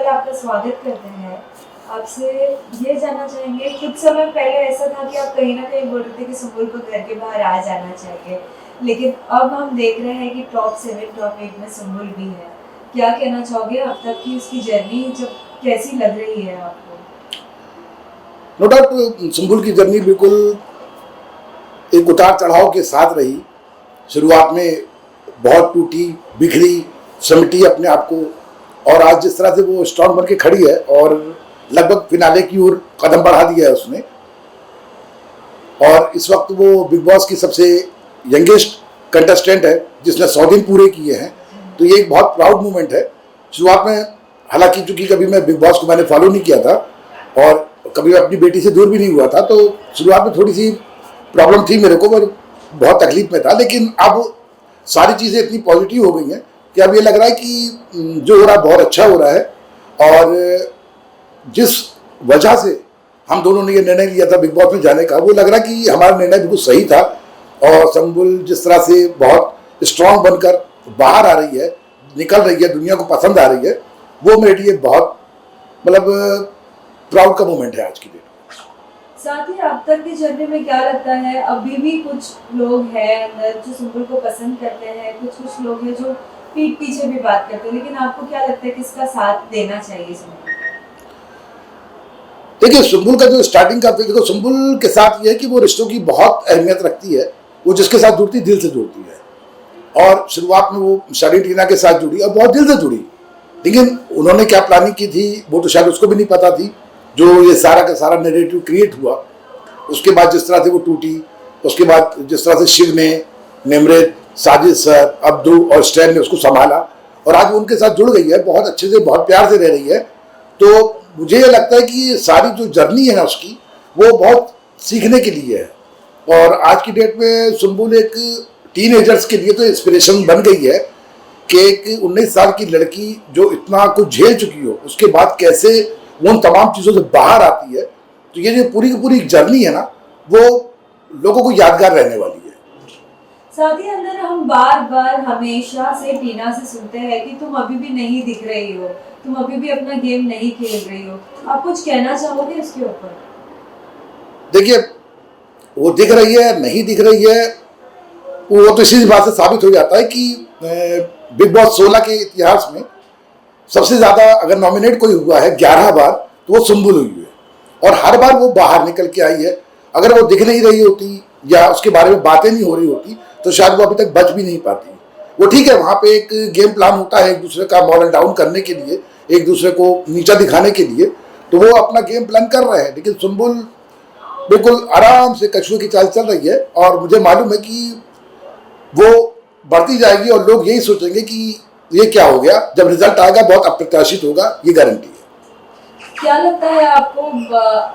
आपका स्वागत करते हैं। आपसे ये जानना चाहेंगे, कुछ समय पहले ऐसा था कि आप कहीं न कहीं बोल रहे थे कि सुम्बुल को घर के बाहर आ जाना चाहिए। लेकिन अब हम देख रहे हैं कि टॉप 7, टॉप 8 में सुम्बुल भी है। क्या कहना चाहोगे अब तक की उसकी जर्नी जब कैसी लग रही है आपको? नो डाउट सुम्बुल की जर्नी बिल्कुल एक उतार चढ़ाव के साथ रही। शुरुआत में बहुत टूटी, बिखरी, समेटी अपने आप को, और आज जिस तरह से वो स्ट्रांग बन के खड़ी है और लगभग फिनाले की ओर कदम बढ़ा दिया है उसने। और इस वक्त वो बिग बॉस की सबसे यंगेस्ट कंटेस्टेंट है जिसने 100 दिन पूरे किए हैं, तो ये एक बहुत प्राउड मोमेंट है। शुरुआत में हालांकि चूंकि कभी मैं बिग बॉस को मैंने फॉलो नहीं किया था और कभी अपनी बेटी से दूर भी नहीं हुआ था, तो शुरुआत में थोड़ी सी प्रॉब्लम थी मेरे को, और बहुत तकलीफ में था। लेकिन अब सारी चीज़ें इतनी पॉजिटिव हो गई हैं कि अब ये लग रहा है कि जो हो रहा है बहुत अच्छा हो रहा है। और जिस वजह से हम दोनों ने ये निर्णय लिया था बिग बॉस में जाने का, वो लग रहा है कि हमारा निर्णय बिल्कुल सही था। और सुम्बुल जिस तरह से बहुत स्ट्रांग बनकर बाहर आ रही है, निकल रही है, दुनिया को पसंद आ रही है, वो मेरे लिए बहुत मतलब प्राउड का मोमेंट है आज की डेट। साथ ही अब तक की जर्नी में क्या लगता है, अभी भी कुछ लोग हैं अंदर जो सुम्बुल को पसंद करते हैं, कुछ लोग हैं जो पीठ पीछे भी बात करते हैं, लेकिन आपको क्या लगता है किसका साथ देना चाहिए सुम्बुल? देखिए, सुम्बुल का जो स्टार्टिंग का देखो, सुम्बुल के साथ ये है कि वो रिश्तों की बहुत अहमियत रखती है। वो जिसके साथ जुड़ती दिल से जुड़ती है, और शुरुआत में वो शादी टीना के साथ जुड़ी और बहुत दिल से जुड़ी। लेकिन उन्होंने क्या प्लानिंग की थी वो तो शायद उसको भी नहीं पता थी, जो ये सारा का सारा नैरेटिव क्रिएट हुआ। उसके बाद जिस तरह से वो टूटी, उसके बाद जिस तरह से शिव ने, निमृत, साजिद सर, अब्दू और स्टैन ने उसको संभाला, और आज वो उनके साथ जुड़ गई है, बहुत अच्छे से बहुत प्यार से रह रही है। तो मुझे ये लगता है कि ये सारी जो जर्नी है ना उसकी, वो बहुत सीखने के लिए है। और आज की डेट में सुम्बुल एक टीनेजर्स के लिए तो इंस्पिरेशन बन गई है कि एक 19 साल की लड़की जो इतना कुछ झेल चुकी हो, उसके बाद कैसे वो उन तमाम चीज़ों से बाहर आती है। तो ये जो पूरी की पूरी जर्नी है ना, वो लोगों को यादगार रहने वाली है। साथ ही अंदर हम बार बार हमेशा से टीना से सुनते हैं कि तुम अभी भी नहीं दिख रही हो, तुम अभी भी अपना गेम नहीं खेल रही हो। आप कुछ कहना चाहोगे इसके ऊपर? देखिए, वो दिख रही है नहीं दिख रही है, वो तो इसी बात से साबित हो जाता है कि बिग बॉस 16 के इतिहास में सबसे ज़्यादा अगर नॉमिनेट कोई हुआ है 11 बार, तो वो सुम्बुल हुई है। और हर बार वो बाहर निकल के आई है। अगर वो दिख नहीं रही होती या उसके बारे में बातें नहीं हो रही होती, तो शायद वो अभी तक बच भी नहीं पाती। वो ठीक है, वहाँ पे एक गेम प्लान होता है एक दूसरे का मॉरल डाउन करने के लिए, एक दूसरे को नीचा दिखाने के लिए, तो वो अपना गेम प्लान कर रहे हैं। लेकिन सुम्बुल बिल्कुल आराम से कछुए की चाल चल रही है, और मुझे मालूम है कि वो बढ़ती जाएगी और लोग यही सोचेंगे कि ये क्या हो गया। जब रिजल्ट आएगा बहुत अप्रत्याशित होगा, ये गारंटी है। क्या लगता है आपको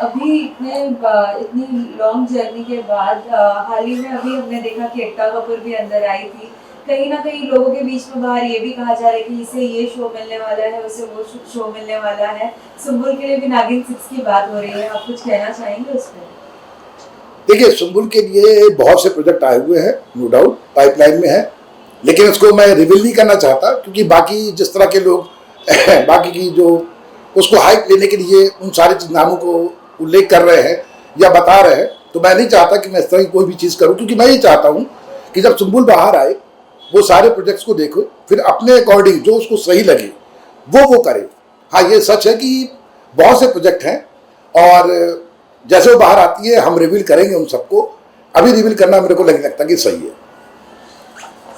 अभी इतनी लॉन्ग जर्नी के बाद हाल ही में अभी हमने देखा कि एकता कपूर भी अंदर आई थी, कहीं ना कहीं लोगों के बीच में बाहर ये भी कहा जा रहा है कि इसे ये शो मिलने वाला है, उसे वो शो मिलने वाला है। सुम्बुल के लिए भी नागिन 6 की बात हो रही है, आप कुछ कहना चाहेंगे उस पर? देखिए, सुम्बुल के लिए बहुत से प्रोजेक्ट आए हुए हैं, नो डाउट पाइपलाइन में है, लेकिन उसको मैं रिवील नहीं करना चाहता, क्योंकि बाकी जिस तरह के लोग बाकी की जो उसको हाइप लेने के लिए उन सारे नामों को उल्लेख कर रहे हैं या बता रहे हैं, तो मैं नहीं चाहता कि मैं इस तरह की कोई भी चीज़ करूं। क्योंकि मैं ये चाहता हूं कि जब सुम्बुल बाहर आए, वो सारे प्रोजेक्ट्स को देखो, फिर अपने अकॉर्डिंग जो उसको सही लगे वो करे। हाँ, ये सच है कि बहुत से प्रोजेक्ट हैं, और जैसे वो बाहर आती है हम रिवील करेंगे उन सबको। अभी रिवील करना मेरे को नहीं लगता कि सही है।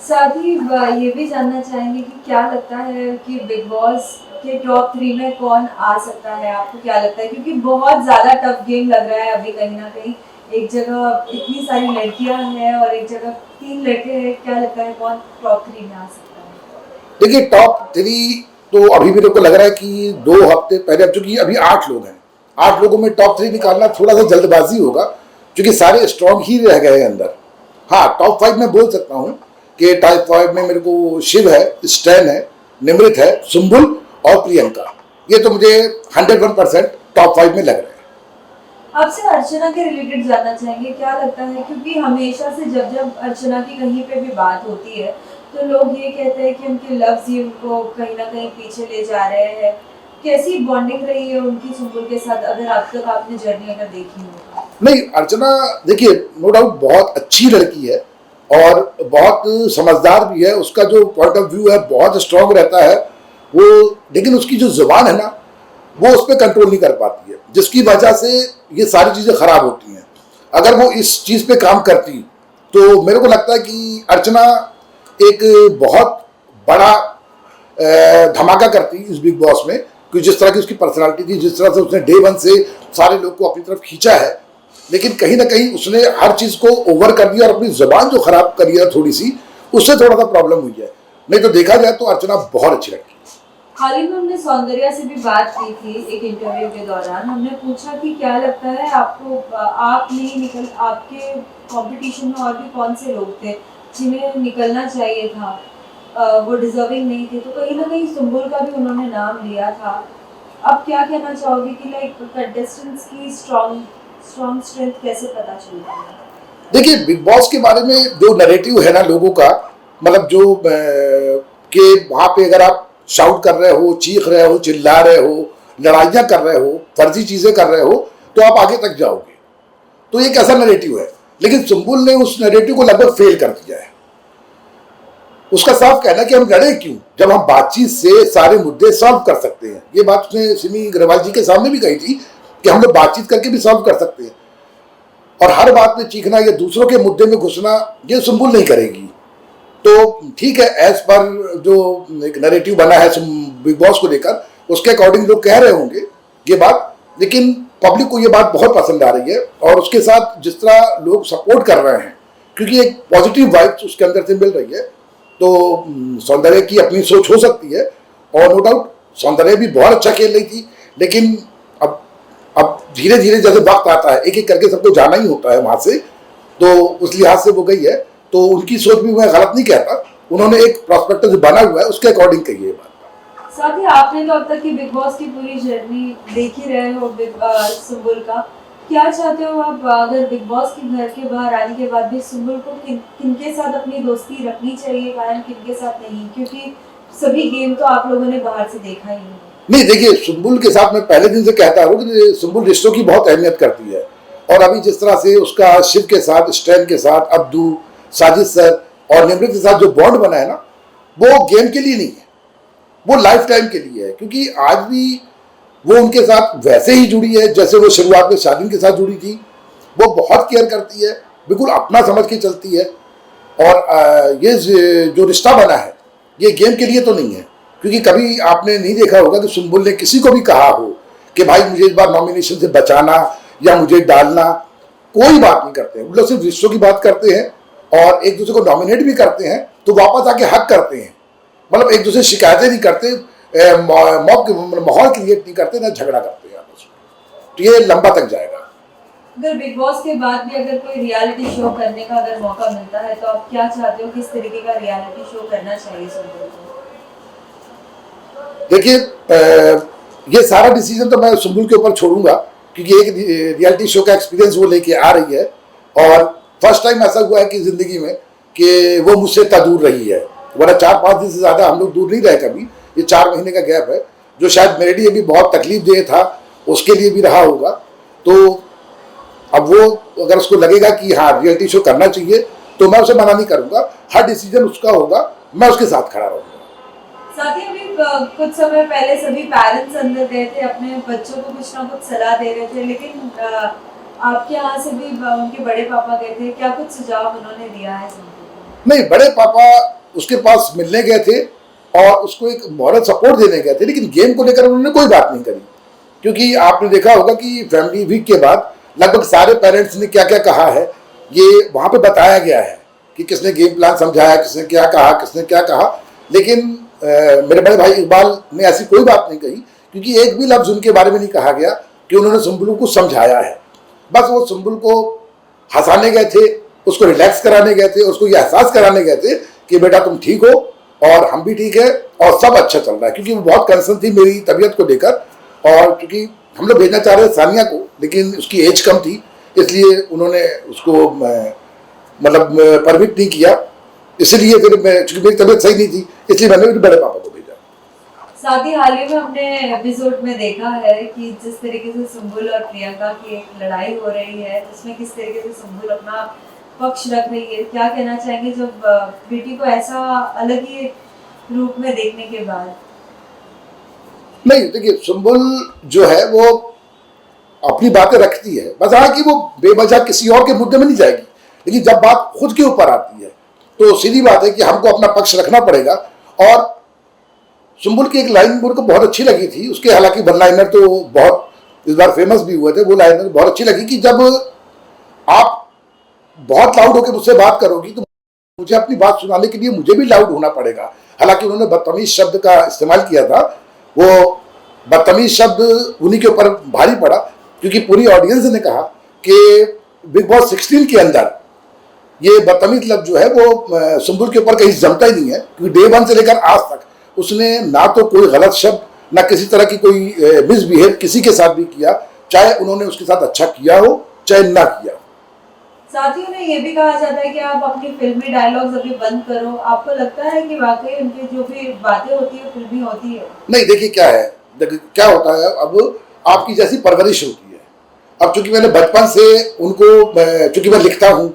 साथ ही ये भी जानना चाहेंगे कि क्या लगता है कि बिग बॉस के टॉप 3 में कौन आ सकता है, आपको क्या लगता है? क्योंकि बहुत ज़्यादा टफ गेम लग रहा है अभी, कहीं ना कहीं एक जगह इतनी सारी लड़कियां हैं और एक जगह 3 लड़के हैं। क्या लगता है कौन टॉप 3 में आ सकता है? देखिए, टॉप 3 तो अभी मेरे को लग रहा है कि 2 हफ्ते पहले, अब चूंकि अभी 8 लोग हैं, 8 लोगों में टॉप 3 निकालना थोड़ा सा जल्दबाजी होगा, क्योंकि सारे स्ट्रॉन्ग ही रह गए हैं अंदर। हाँ, टॉप 5 में बोल सकता हूँ कि टॉप 5 में मेरे को शिव है, स्टैन है, निमृत है, सुम्बुल और प्रियंका। ये तो मुझे 101% टॉप 5 में लग रहा है। आपसे अर्चना के रिलेटेड जानना चाहेंगे, क्या लगता है? क्योंकि हमेशा से जब जब अर्चना की कहीं पे भी बात होती है तो लोग ये कहते हैं कि उनके लव्स ही उनको कहीं ना कहीं पीछे ले जा रहे हैं। कैसी बॉन्डिंग रही है उनकी सुंबुल के साथ, अगर अब तक आपने जर्नी अगर देखी हो? नहीं, अर्चना देखिए नो डाउट बहुत अच्छी लड़की है और बहुत समझदार भी है। उसका जो पॉइंट ऑफ व्यू है बहुत स्ट्रांग रहता है वो, लेकिन उसकी जो जुबान है ना वो उस पर कंट्रोल नहीं कर पाती है, जिसकी वजह से ये सारी चीज़ें खराब होती हैं। अगर वो इस चीज़ पे काम करती तो मेरे को लगता है कि अर्चना एक बहुत बड़ा धमाका करती इस बिग बॉस में, कि जिस तरह की उसकी पर्सनालिटी थी, जिस तरह से उसने डे वन से सारे लोग को अपनी तरफ खींचा है, लेकिन कहीं ना कहीं उसने हर चीज़ को ओवर कर दिया और अपनी जबान जो खराब करी है थोड़ी सी, उससे थोड़ा सा प्रॉब्लम हुई है। नहीं तो देखा जाए तो अर्चना बहुत अच्छी लड़की है। हाल ही में हमने सौंदर्या से भी बात की थी एक इंटरव्यू के दौरान। हमने पूछा कि क्या लगता है आपको, आप नहीं निकल, आपके कंपटीशन में और भी कौन से लोग थे जिन्हें निकलना चाहिए था, वो डिजर्विंग नहीं थे, तो कहीं ना कहीं सुंबुल का भी उन्होंने नाम लिया था। अब क्या कहना चाहोगे कि लाइक कंटेस्टेंट्स की स्ट्रॉन्ग स्ट्रेंथ कैसे पता चलती है? देखिए बिग बॉस के बारे में जो नैरेटिव है ना लोगों का, मतलब जो कि वहाँ पे अगर आप शाउट कर रहे हो, चीख रहे हो, चिल्ला रहे हो, लड़ाइयाँ कर रहे हो, फर्जी चीज़ें कर रहे हो, तो आप आगे तक जाओगे। तो एक ऐसा नैरेटिव है, लेकिन सुंबुल ने उस नैरेटिव को लगभग फेल कर दिया है। उसका साफ कहना है कि हम लड़े क्यों जब हम बातचीत से सारे मुद्दे सॉल्व कर सकते हैं। ये बात उसने सिमी अग्रवाल जी के सामने भी कही थी कि हम लोग बातचीत करके भी सॉल्व कर सकते हैं, और हर बात में चीखना या दूसरों के मुद्दे में घुसना ये सुंबुल नहीं करेगी। तो ठीक है, एज पर जो एक नैरेटिव बना है बिग बॉस को लेकर, उसके अकॉर्डिंग लोग कह रहे होंगे ये बात, लेकिन पब्लिक को ये बात बहुत पसंद आ रही है और उसके साथ जिस तरह लोग सपोर्ट कर रहे हैं, क्योंकि एक पॉजिटिव वाइब्स उसके अंदर से मिल रही है। तो सौंदर्य की अपनी सोच हो सकती है, और नो डाउट सौंदर्य भी बहुत अच्छा खेल रही थी, लेकिन अब धीरे धीरे जैसे वक्त आता है, एक एक करके सबको जाना ही होता है वहां से, तो उस लिहाज से वो गई है। तो उनकी सोच भी मैं गलत नहीं कहता, उन्होंने एक प्रोस्पेक्टस बना हुआ है उसके अकॉर्डिंग कही है बात। साथ ही आपने तो अब तक की बिग बॉस की पूरी जर्नी देख ही रहे हो सुंबुल का, क्या चाहते हो आप, अगर बिग बॉस के घर के बाहर आने के बाद भी सुंबुल को किनके साथ अपनी दोस्ती रखनी चाहिए, कायम किनके साथ नहीं, क्योंकि सभी गेम तो आप लोगों ने बाहर से देखा ही नहीं, देखिए सुंबुल के साथ मैं पहले दिन से कहता हूँ कि सुंबुल रिश्तों की बहुत अहमियत करती है, और अभी जिस तरह से उसका शिव के साथ, स्टैन के साथ, अब्दू, साजिद सर और निमृत के साथ जो बॉन्ड बना है ना, वो गेम के लिए नहीं है, वो लाइफ टाइम के लिए है। क्योंकि आज भी वो उनके साथ वैसे ही जुड़ी है जैसे वो शुरुआत में शादीन के साथ जुड़ी थी। वो बहुत केयर करती है, बिल्कुल अपना समझ के चलती है, और ये जो रिश्ता बना है ये गेम के लिए तो नहीं है। क्योंकि कभी आपने नहीं देखा होगा कि सुंबुल ने किसी को भी कहा हो कि भाई मुझे इस बार नॉमिनेशन से बचाना या मुझे डालना, कोई बात नहीं करते हैं। वो लोग सिर्फ रिश्तों की बात करते हैं, और एक दूसरे को नॉमिनेट भी करते हैं तो वापस आके हक करते हैं, मतलब एक दूसरे शिकायतें नहीं करते, माहौल क्रिएट नहीं करते, ना झगड़ा करते हैं आपस में। तो ये लंबा तक जाएगा। अगर बिग बॉस के बाद भी अगर कोई रियलिटी शो करने का अगर मौका मिलता है, तो आप क्या चाहते हो, किस तरीके का रियलिटी शो करना चाहिए सुंबुल को? देखिए ये सारा डिसीजन तो मैं सुंबुल के ऊपर छोड़ूंगा, क्योंकि एक रियलिटी शो का एक्सपीरियंस वो लेके आ रही है, और फर्स्ट टाइम ऐसा हुआ है कि जिंदगी में कि वो मुझसे इतना दूर रही है, वरना 4-5 दिन से ज़्यादा हम लोग दूर नहीं रहे कभी। ये 4 महीने का गैप है, जो शायद मेरे लिए भी बहुत तकलीफ देह था, उसके लिए भी रहा होगा। तो अब वो अगर उसको लगेगा कि हाँ रियलिटी शो करना चाहिए, तो मैं उसे मना नहीं करूँगा, हर डिसीजन उसका होगा, मैं उसके साथ खड़ा रहूँगा। साथ ही अभी कुछ समय पहले सभी पेरेंट्स अंदर गए थे, अपने बच्चों को कुछ ना कुछ सलाह दे रहे थे, लेकिन आपके यहाँ से भी उनके बड़े पापा गए थे, क्या कुछ सुझाव उन्होंने दिया है सुंबुल को? नहीं, बड़े पापा उसके पास मिलने गए थे और उसको एक मॉरल सपोर्ट देने गए थे, लेकिन गेम को लेकर उन्होंने कोई बात नहीं करी। क्योंकि आपने देखा होगा कि फैमिली वीक के बाद लगभग सारे पेरेंट्स ने क्या क्या कहा है, ये वहाँ पे बताया गया है कि किसने गेम प्लान समझाया, किसने क्या कहा, किसने क्या कहा। लेकिन मेरे बड़े भाई इकबाल ने ऐसी कोई बात नहीं कही, क्योंकि एक भी लफ्ज़ उनके बारे में नहीं कहा गया कि उन्होंने सुंबुल को समझाया है। बस वो सुंबुल को हंसाने गए थे, उसको रिलैक्स कराने गए थे, उसको ये एहसास कराने गए थे कि बेटा तुम ठीक हो और हम भी ठीक है और सब अच्छा चल रहा है। क्योंकि वो बहुत कंसर्न थी मेरी तबीयत को लेकर, और क्योंकि हम लोग भेजना चाह रहे थे सानिया को, लेकिन उसकी एज कम थी, इसलिए उन्होंने उसको मतलब परमिट नहीं किया। इसलिए फिर मैं, चूंकि मेरी तबीयत सही नहीं थी, इसलिए मैंने बड़े पापा को भेजा। साथ ही हाल ही में हमने एपिसोड में देखा है कि जिस तरीके से सुम्बुल और प्रियंका की एक लड़ाई हो रही है, उसमें किस तरीके से सुम्बुल अपना पक्ष रख रही है, क्या कहना चाहेंगे जब बेटी को ऐसा अलग ही रूप में देखने के बाद? नहीं, देखिए सुम्बुल जो है वो अपनी बातें रखती है, बस हाँ कि वो बेवजह किसी और के मुद्दे में नहीं जाएगी, लेकिन जब बात खुद के ऊपर आती है तो सीधी बात है कि हमको अपना पक्ष रखना पड़ेगा। और सुम्बुल की एक लाइन मेरे को बहुत अच्छी लगी थी, उसके हालांकि वन लाइनर तो बहुत इस बार फेमस भी हुए थे, वो लाइनर बहुत अच्छी लगी कि जब आप बहुत लाउड होकर मुझसे बात करोगी तो मुझे अपनी बात सुनाने के लिए मुझे भी लाउड होना पड़ेगा। हालांकि उन्होंने बदतमीज शब्द का इस्तेमाल किया था, वो बदतमीज शब्द उन्हीं के ऊपर भारी पड़ा क्योंकि पूरी ऑडियंस ने कहा कि बिग बॉस 16 के अंदर ये बदतमीज लफ्ज जो है वो सुम्बुल के ऊपर कहीं जमता ही नहीं है, क्योंकि डे 1 से लेकर आज तक उसने ना तो कोई गलत शब्द, ना किसी तरह की कोई मिसबिहेव किसी के साथ भी किया, चाहे उन्होंने उसके साथ अच्छा किया हो चाहे ना किया हो। साथ ही उन्हें ये भी कहा जाता है कि आप अपनी फिल्मी डायलॉग्स अभी बंद करो। आपको लगता है कि वाकई उनकी जो भी बातें होती है फिल्मी होती है? नहीं, देखिए क्या है, देखिए क्या होता है, अब आपकी जैसी परवरिश होती है। अब चूंकि मैंने बचपन से उनको, चूंकि मैं लिखता हूँ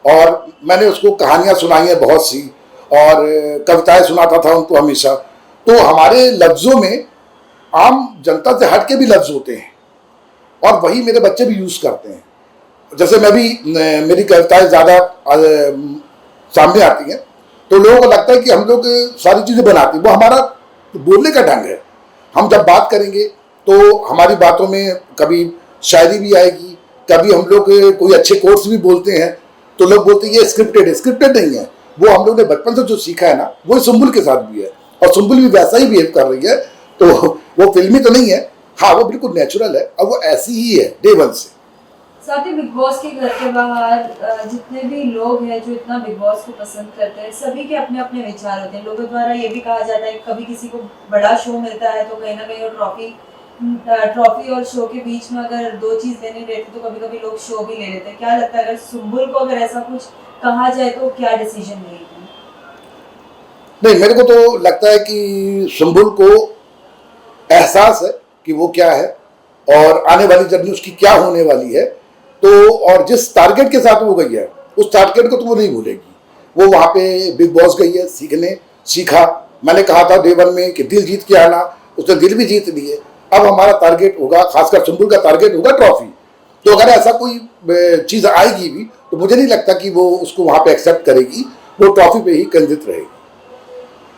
और मैंने उसको कहानियाँ सुनाई हैं बहुत सी और कविताएं सुनाता था उनको हमेशा, तो हमारे लफ्ज़ों में आम जनता से हट के भी लफ्ज़ होते हैं और वही मेरे बच्चे भी यूज़ करते हैं। जैसे मैं भी, मेरी कविताएं ज़्यादा सामने आती हैं तो लोगों को लगता है कि हम लोग सारी चीज़ें बनाते हैं, वो हमारा बोलने का ढंग है। हम जब बात करेंगे तो हमारी बातों में कभी शायरी भी आएगी, कभी हम लोग कोई अच्छे कोर्स भी बोलते हैं तो लोग बोलते हैं ये स्क्रिप्टेड है। स्क्रिप्टेड नहीं है, वो हम लोग ने बचपन से जो सीखा है ना, वो सुम्बुल के साथ भी है और सुम्बुल भी वैसा ही बिहेव कर रही है, तो वो फिल्मी तो नहीं है, हाँ वो बिल्कुल नेचुरल है और वो ऐसी ही है डे 1 से। साथ ही बिग बॉस के घर के बाहर जितने भी लोग हैं जो इतना बिग बॉस को पसंद करते हैं, सभी के अपने अपने विचार होते हैं। लोगों द्वारा ये भी कहा जाता है कभी किसी को बड़ा शो मिलता है तो कहीं ना कहीं वो ट्रॉफी और शो के बीच में अगर दो चीज लेनी रहती तो कभी कभी लोग शो भी ले लेते हैं। क्या लगता है अगर सुम्बुल को अगर ऐसा कुछ कहा जाए तो क्या डिसीजन लेगी? नहीं, मेरे को तो लगता है कि सुम्बुल को एहसास है कि वो क्या है और आने वाली जर्नी उसकी क्या होने वाली है, तो और जिस टारगेट के साथ वो गई है उस टारगेट को तो वो नहीं भूलेगी। वो वहाँ पे बिग बॉस गई है सीखने, सीखा। मैंने कहा था डे 1 में कि दिल जीत के आना, उसने दिल भी जीत लिए। अब हमारा टारगेट होगा, खासकर सुम्बुल का टारगेट होगा ट्रॉफी। तो अगर ऐसा कोई चीज़ आएगी भी तो मुझे नहीं लगता कि वो उसको वहाँ पे एक्सेप्ट करेगी, वो ट्रॉफी पे ही केंद्रित रहेगी।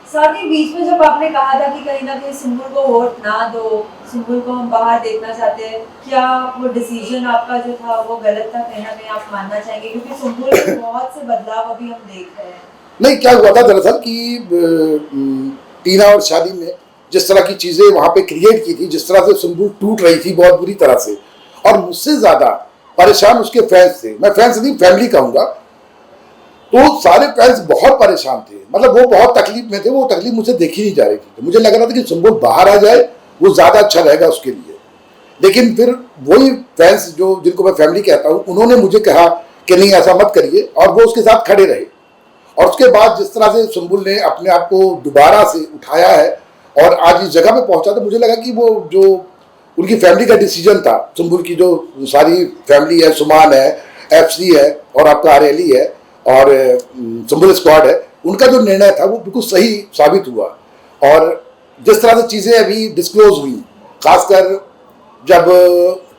साथ ही बीच में जब आपने कहा था कि कहीं ना कहीं सुम्बुल को वोट ना दो, सुम्बुल को हम बाहर देखना चाहते हैं, क्या वो डिसीजन आपका जो था वो गलत था? कहीं ना कहीं आप मानना चाहेंगे क्योंकि सुम्बुल में बहुत से बदलाव अभी हम देख रहे हैं। नहीं, क्या हुआ था दरअसल कि टीना और शादी ने जिस तरह की चीज़ें वहाँ पे क्रिएट की थी, जिस तरह से सुम्बुल टूट रही थी बहुत बुरी तरह से, और मुझसे ज़्यादा परेशान उसके फैंस थे। मैं फैंस नहीं, फैमिली कहूँगा। तो सारे फैंस बहुत परेशान थे, मतलब वो बहुत तकलीफ में थे, वो तकलीफ मुझे देखी नहीं जा रही थी। तो मुझे लग रहा था कि सुम्बुल बाहर आ जाए, वो ज़्यादा अच्छा रहेगा उसके लिए। लेकिन फिर वही फैंस जो जिनको मैं फैमिली कहता हूँ, उन्होंने मुझे कहा कि नहीं ऐसा मत करिए, और वो उसके साथ खड़े रहे। और उसके बाद जिस तरह से सुम्बुल ने अपने आप को दोबारा से उठाया है और आज इस जगह पे पहुंचा, तो मुझे लगा कि वो जो उनकी फैमिली का डिसीजन था, सुम्बुल की जो सारी फैमिली है, सुमान है, FC है और आपका RLE है और सुम्बुल स्क्वाड है, उनका जो निर्णय था वो बिल्कुल सही साबित हुआ। और जिस तरह से चीज़ें अभी डिस्क्लोज हुई, खासकर जब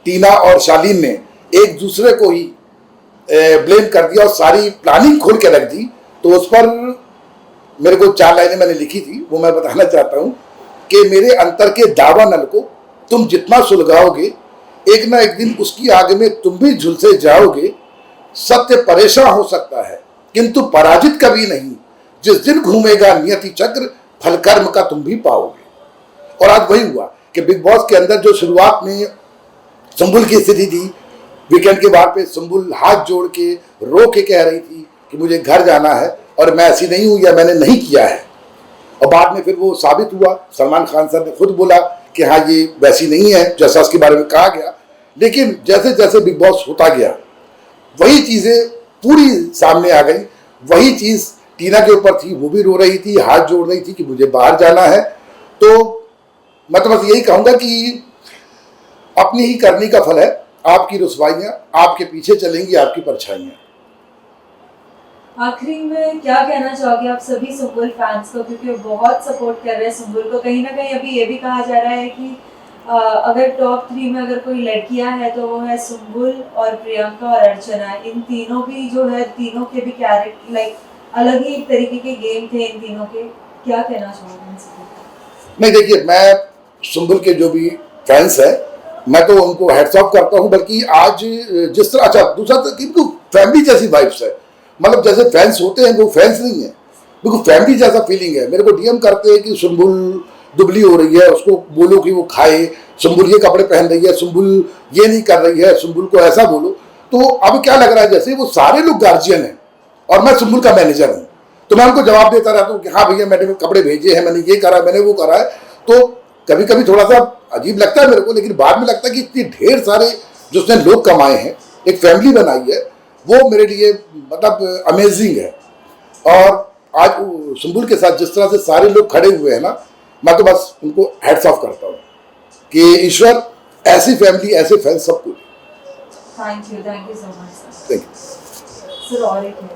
टीना और शालीन ने एक दूसरे को ही ब्लेम कर दिया और सारी प्लानिंग खोल के रख दी, तो उस पर मेरे को 4 लाइनें मैंने लिखी थी, वो मैं बताना चाहता हूँ कि मेरे अंतर के दावा नल को तुम जितना सुलगाओगे, एक ना एक दिन उसकी आग में तुम भी झुलसे जाओगे। सत्य परेशान हो सकता है किंतु पराजित कभी नहीं, जिस दिन घूमेगा नियति चक्र फल कर्म का तुम भी पाओगे। और आज वही हुआ कि बिग बॉस के अंदर जो शुरुआत में सुम्बुल की स्थिति थी, वीकेंड के बाद पे सुम्बुल हाथ जोड़ के रो के कह रही थी कि मुझे घर जाना है और मैं ऐसी नहीं हूं या मैंने नहीं किया है, और बाद में फिर वो साबित हुआ। सलमान खान सर ने खुद बोला कि हाँ ये वैसी नहीं है जैसा उसके बारे में कहा गया। लेकिन जैसे जैसे बिग बॉस होता गया वही चीज़ें पूरी सामने आ गई। वही चीज़ टीना के ऊपर थी, वो भी रो रही थी, हाथ जोड़ रही थी कि मुझे बाहर जाना है। तो मैं तो बस यही कहूँगा कि अपनी ही करनी का फल है, आपकी रुसवाइयाँ, आपके पीछे चलेंगी आपकी परछाइयाँ। आखिरी में क्या कहना चाहोगे आप सभी सुम्बुल फैंस को, क्योंकि वो बहुत सपोर्ट कर रहे हैं सुम्बुल को। कहीं ना कहीं अभी ये भी कहा जा रहा है कि अगर टॉप 3 में अगर कोई लड़कियां हैं तो वो है सुम्बुल और प्रियंका और अर्चना। इन तीनों भी जो है, तीनों के भी कैरेक्टर लाइक अलग ही एक तरीके के गेम थे इन तीनों के। क्या कहना चाहोगे इन सभी को? नहीं देखिए, मैं सुम्बुल के जो भी फैंस हैं मैं तो उनको हेड्स ऑफ करता हूँ, बल्कि आज जिस तरह, अच्छा दूसरा तो कि फैमिली जैसी वाइब्स है, मतलब जैसे फैंस होते हैं वो फैंस नहीं है, बिल्कुल फैमिली जैसा फीलिंग है। मेरे को डीएम करते हैं कि सुम्बुल दुबली हो रही है, उसको बोलो कि वो खाए, सुम्बुल ये कपड़े पहन रही है, सुम्बुल ये नहीं कर रही है, सुम्बुल को ऐसा बोलो। तो अब क्या लग रहा है जैसे वो सारे लोग गार्जियन हैं और मैं सुम्बुल का मैनेजर हूँ, तो मैं उनको जवाब देता रहता हूँ कि हाँ भैया मैंने कपड़े भेजे हैं, मैंने ये करा, मैंने वो करा है। तो कभी कभी थोड़ा सा अजीब लगता है मेरे को, लेकिन बाद में लगता है कि इतने ढेर सारे जो उसने लोग कमाए हैं, एक फैमिली बनाई है, वो मेरे लिए मतलब अमेजिंग है। और आज सुम्बुल के साथ जिस तरह से सारे लोग खड़े हुए हैं ना, मैं तो बस उनको हेड्स ऑफ करता हूँ कि ईश्वर ऐसी फैमिली, ऐसे फैंस सबको। Thank you so much sir. Thank you sir और एक है